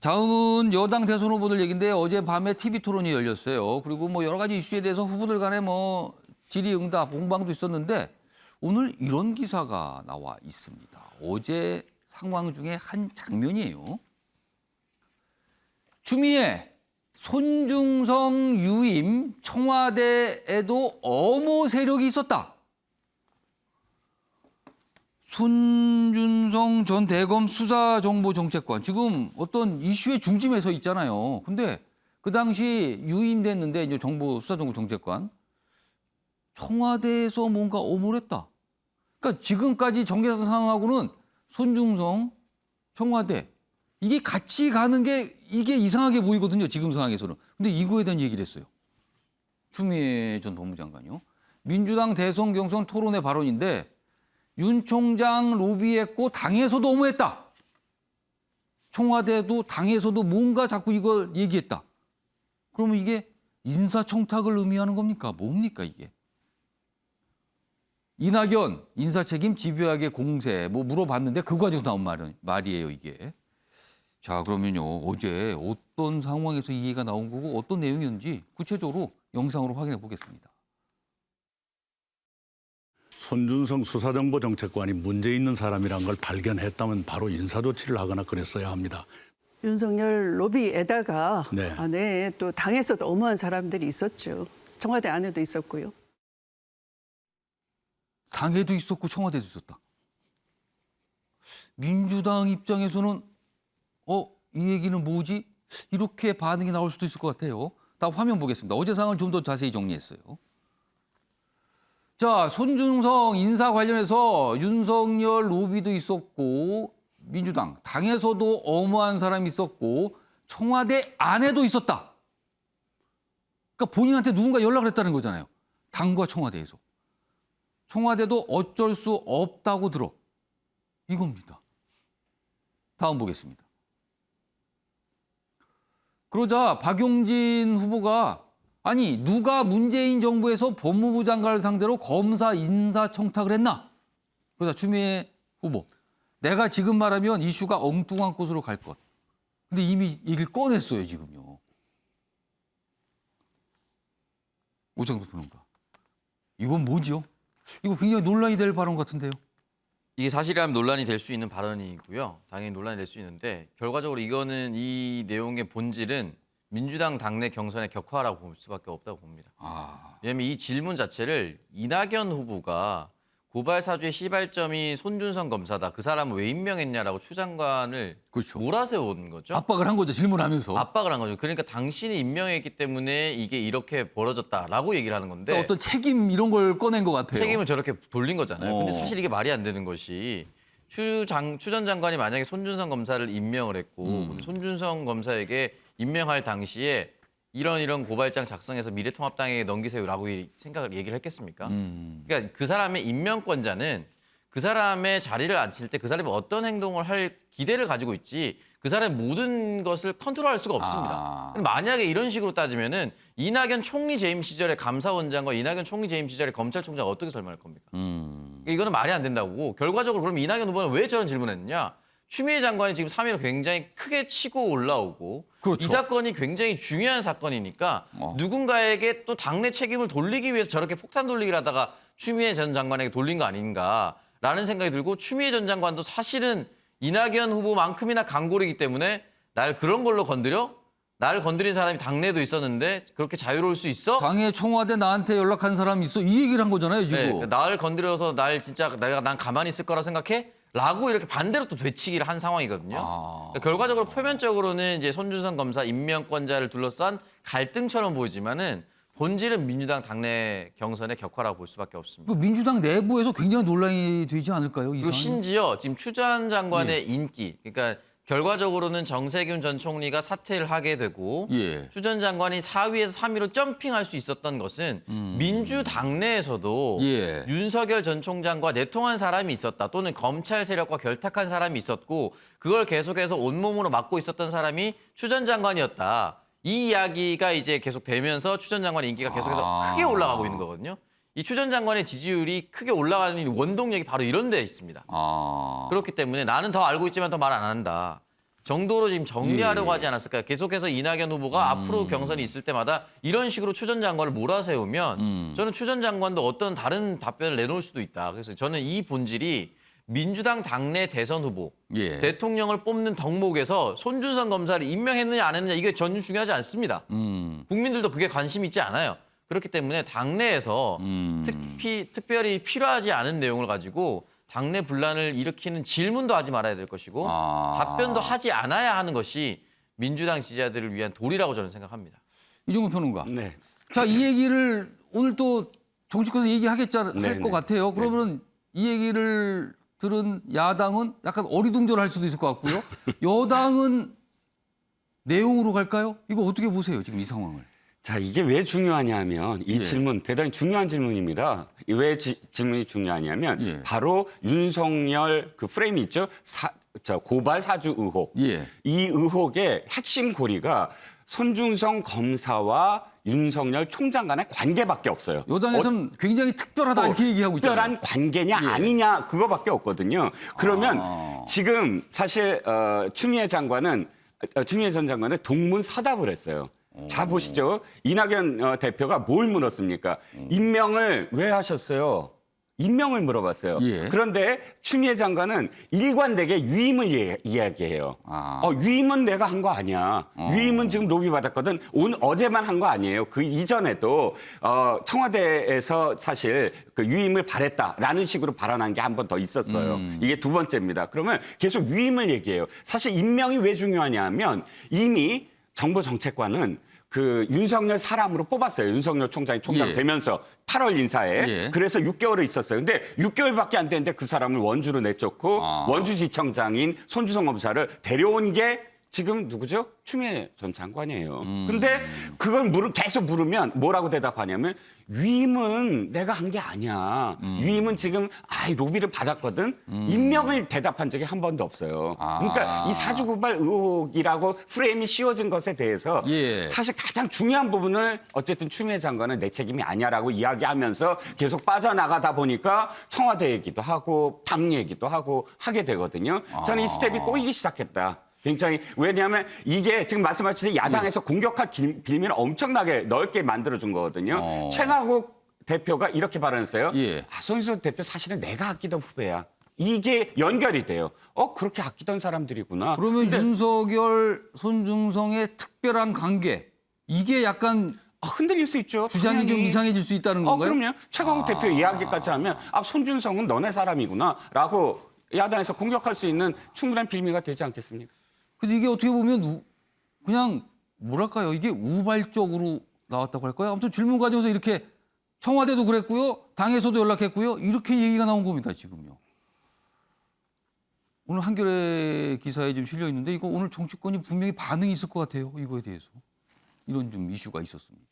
다음은 여당 대선 후보들 얘기인데 어젯밤에 TV 토론이 열렸어요. 그리고 뭐 여러 가지 이슈에 대해서 후보들 간에 뭐 질의응답, 공방도 있었는데 오늘 이런 기사가 나와 있습니다. 어제 상황 중에 한 장면이에요. 추미애, 손중성 유임 청와대에도 엄호 세력이 있었다. 손준성 전 대검 수사정보정책관 지금 어떤 이슈의 중심에 서 있잖아요. 근데 그 당시 유임됐는데 이제 정보 수사정보정책관 청와대에서 뭔가 엄호를 했다. 그러니까 지금까지 전개했던 상황하고는 손중성, 청와대 이게 같이 가는 게 이게 이상하게 보이거든요. 지금 상황에서는. 근데 이거에 대한 얘기를 했어요. 추미애 전 법무장관이요. 민주당 대선 경선 토론회 발언인데 윤 총장 로비했고 당에서도 엄호했다. 청와대도 당에서도 뭔가 자꾸 이걸 얘기했다. 그러면 이게 인사청탁을 의미하는 겁니까? 뭡니까 이게? 이낙연 인사책임 집요하게 공세 뭐 물어봤는데 그 과정에서 나온 말이에요 이게. 자 그러면요 어제 어떤 상황에서 이 얘기가 나온 거고 어떤 내용이었는지 구체적으로 영상으로 확인해 보겠습니다. 손준성 수사정보정책관이 문제 있는 사람이란 걸 발견했다면 바로 인사조치를 하거나 그랬어야 합니다. 윤석열 로비에다가 네. 안에 또 당에서도 엄호한 사람들이 있었죠. 청와대 안에도 있었고요. 당에도 있었고 청와대도 있었다. 민주당 입장에서는 이 얘기는 뭐지? 이렇게 반응이 나올 수도 있을 것 같아요. 다 화면 보겠습니다. 어제 상황을 좀 더 자세히 정리했어요. 자, 손준성 인사 관련해서 윤석열 로비도 있었고 민주당 당에서도 엄호한 사람이 있었고 청와대 안에도 있었다. 그러니까 본인한테 누군가 연락을 했다는 거잖아요. 당과 청와대에서. 청와대도 어쩔 수 없다고 들어. 이겁니다. 다음 보겠습니다. 그러자 박용진 후보가 아니 누가 문재인 정부에서 법무부 장관을 상대로 검사 인사청탁을 했나? 그러자 추미애 후보 내가 지금 말하면 이슈가 엉뚱한 곳으로 갈 것. 근데 이미 얘기를 꺼냈어요 지금요. 오정도 평론가. 이건 뭐죠? 이거 굉장히 논란이 될 발언 같은데요. 이게 사실이라면 논란이 될 수 있는 발언이고요. 당연히 논란이 될 수 있는데 결과적으로 이거는 이 내용의 본질은 민주당 당내 경선의 격화라고 볼 수밖에 없다고 봅니다. 왜냐하면 이 질문 자체를 이낙연 후보가 고발 사주의 시발점이 손준성 검사다. 그 사람을 왜 임명했냐라고 추 장관을 그렇죠. 몰아세운 거죠. 압박을 한 거죠 질문하면서. 압박을 한 거죠. 그러니까 당신이 임명했기 때문에 이게 이렇게 벌어졌다라고 얘기를 하는 건데 그러니까 어떤 책임 이런 걸 꺼낸 것 같아요. 책임을 저렇게 돌린 거잖아요. 근데 어. 사실 이게 말이 안 되는 것이 추 전 장관이 만약에 손준성 검사를 임명을 했고 손준성 검사에게 임명할 당시에 이런 고발장 작성해서 미래통합당에 넘기세요라고 얘기를 했겠습니까? 그러니까 그 사람의 임명권자는 그 사람의 자리를 앉힐 때 그 사람이 어떤 행동을 할 기대를 가지고 있지 그 사람의 모든 것을 컨트롤할 수가 없습니다. 만약에 이런 식으로 따지면은 이낙연 총리 재임 시절의 감사원장과 이낙연 총리 재임 시절의 검찰총장 어떻게 설명할 겁니까? 그러니까 이거는 말이 안 된다고. 결과적으로 그럼 이낙연 후보는 왜 저런 질문을 했느냐? 추미애 장관이 지금 3위로 굉장히 크게 치고 올라오고 그렇죠. 이 사건이 굉장히 중요한 사건이니까 누군가에게 또 당내 책임을 돌리기 위해서 저렇게 폭탄 돌리기를 하다가 추미애 전 장관에게 돌린 거 아닌가라는 생각이 들고 추미애 전 장관도 사실은 이낙연 후보만큼이나 강골이기 때문에 날 그런 걸로 건드려? 나를 건드린 사람이 당내에도 있었는데 그렇게 자유로울 수 있어? 당의 청와대 나한테 연락한 사람이 있어. 이 얘기를 한 거잖아요 지금. 네, 그러니까 나를 건드려서 난 가만히 있을 거라 생각해? 라고 이렇게 반대로 또 되치기를 한 상황이거든요. 그러니까 결과적으로 표면적으로는 이제 손준성 검사 임명권자를 둘러싼 갈등처럼 보이지만은 본질은 민주당 당내 경선의 격화라고 볼 수밖에 없습니다. 그 민주당 내부에서 굉장히 논란이 되지 않을까요? 이 그리고 사안이? 심지어 지금 추 전 장관의 인기, 그러니까 결과적으로는 정세균 전 총리가 사퇴를 하게 되고 예. 추 전 장관이 4위에서 3위로 점핑할 수 있었던 것은 민주당 내에서도 예. 윤석열 전 총장과 내통한 사람이 있었다. 또는 검찰 세력과 결탁한 사람이 있었고 그걸 계속해서 온몸으로 막고 있었던 사람이 추 전 장관이었다. 이 이야기가 이제 계속 되면서 추 전 장관의 인기가 계속해서 크게 올라가고 있는 거거든요. 이 추 전 장관의 지지율이 크게 올라가는 원동력이 바로 이런 데 있습니다. 그렇기 때문에 나는 더 알고 있지만 더 말 안 한다. 정도로 지금 정리하려고 예. 하지 않았을까요? 계속해서 이낙연 후보가 앞으로 경선이 있을 때마다 이런 식으로 추 전 장관을 몰아세우면 저는 추 전 장관도 어떤 다른 답변을 내놓을 수도 있다. 그래서 저는 이 본질이 민주당 당내 대선 후보, 예. 대통령을 뽑는 덕목에서 손준성 검사를 임명했느냐 안 했느냐 이게 전혀 중요하지 않습니다. 국민들도 그게 관심 있지 않아요. 그렇기 때문에 당내에서 특별히 필요하지 않은 내용을 가지고 당내 분란을 일으키는 질문도 하지 말아야 될 것이고 답변도 하지 않아야 하는 것이 민주당 지지자들을 위한 도리라고 저는 생각합니다. 이종호 평론가. 네. 자, 이 얘기를 오늘 또 정치권에서 얘기하겠지 할 네, 것 네. 같아요. 그러면 이 얘기를 들은 야당은 약간 어리둥절할 수도 있을 것 같고요. 여당은 내용으로 갈까요? 이거 어떻게 보세요, 지금 이 상황을? 자, 이게 왜 중요하냐면 이 예. 질문 대단히 중요한 질문입니다. 왜 질문이 중요하냐면 예. 바로 윤석열 그 프레임이 있죠. 고발 사주 의혹. 예. 이 의혹의 핵심 고리가 손준성 검사와 윤석열 총장 간의 관계밖에 없어요. 여당에서는 굉장히 특별하다 이렇게 얘기하고 있잖아요. 특별한 관계냐 예. 아니냐 그거밖에 없거든요. 그러면 지금 사실 추미애 장관은 추미애 전 장관은 동문서답을 했어요. 자 보시죠. 이낙연 대표가 뭘 물었습니까? 임명을 왜 하셨어요? 임명을 물어봤어요. 예. 그런데 추미애 장관은 일관되게 유임을 이야기해요. 유임은 내가 한 거 아니야. 유임은 지금 로비 받았거든. 어제만 한 거 아니에요. 그 이전에도 청와대에서 사실 그 유임을 바랬다라는 식으로 발언한 게 한 번 더 있었어요. 이게 두 번째입니다. 그러면 계속 유임을 얘기해요. 사실 임명이 왜 중요하냐면 이미 정부 정책관은 그 윤석열 사람으로 뽑았어요. 윤석열 총장이 총장 예. 되면서 8월 인사에. 예. 그래서 6개월을 있었어요. 근데 6개월밖에 안 됐는데 그 사람을 원주로 내쫓고 원주지청장인 손준성 검사를 데려온 게 지금 누구죠? 추미애 전 장관이에요. 근데 그걸 계속 물으면 뭐라고 대답하냐면 위임은 내가 한 게 아니야. 위임은 지금 로비를 받았거든. 임명을 대답한 적이 한 번도 없어요. 그러니까 이 사주고발 의혹이라고 프레임이 씌워진 것에 대해서 예. 사실 가장 중요한 부분을 어쨌든 추미애 장관은 내 책임이 아니야라고 이야기하면서 계속 빠져나가다 보니까 청와대 얘기도 하고 당 얘기도 하고 하게 되거든요. 저는 이 스텝이 꼬이기 시작했다. 굉장히 왜냐하면 이게 지금 말씀하신 야당에서 공격할 빌미를 엄청나게 넓게 만들어준 거거든요. 최강욱 대표가 이렇게 발언했어요. 예. 손준성 대표 사실은 내가 아끼던 후배야. 이게 연결이 돼요. 그렇게 아끼던 사람들이구나. 그러면 근데 윤석열, 손준성의 특별한 관계 이게 약간 흔들릴 수 있죠. 주장이 좀 당연히. 이상해질 수 있다는 건가요? 그럼요. 최강욱 대표 이야기까지 하면 손준성은 너네 사람이구나라고 야당에서 공격할 수 있는 충분한 빌미가 되지 않겠습니까? 근데 이게 어떻게 보면 그냥 뭐랄까요? 이게 우발적으로 나왔다고 할까요? 아무튼 질문 가져서 이렇게 청와대도 그랬고요. 당에서도 연락했고요. 이렇게 얘기가 나온 겁니다, 지금요. 오늘 한겨레 기사에 좀 실려 있는데 이거 오늘 정치권이 분명히 반응이 있을 것 같아요. 이거에 대해서. 이런 좀 이슈가 있었습니다.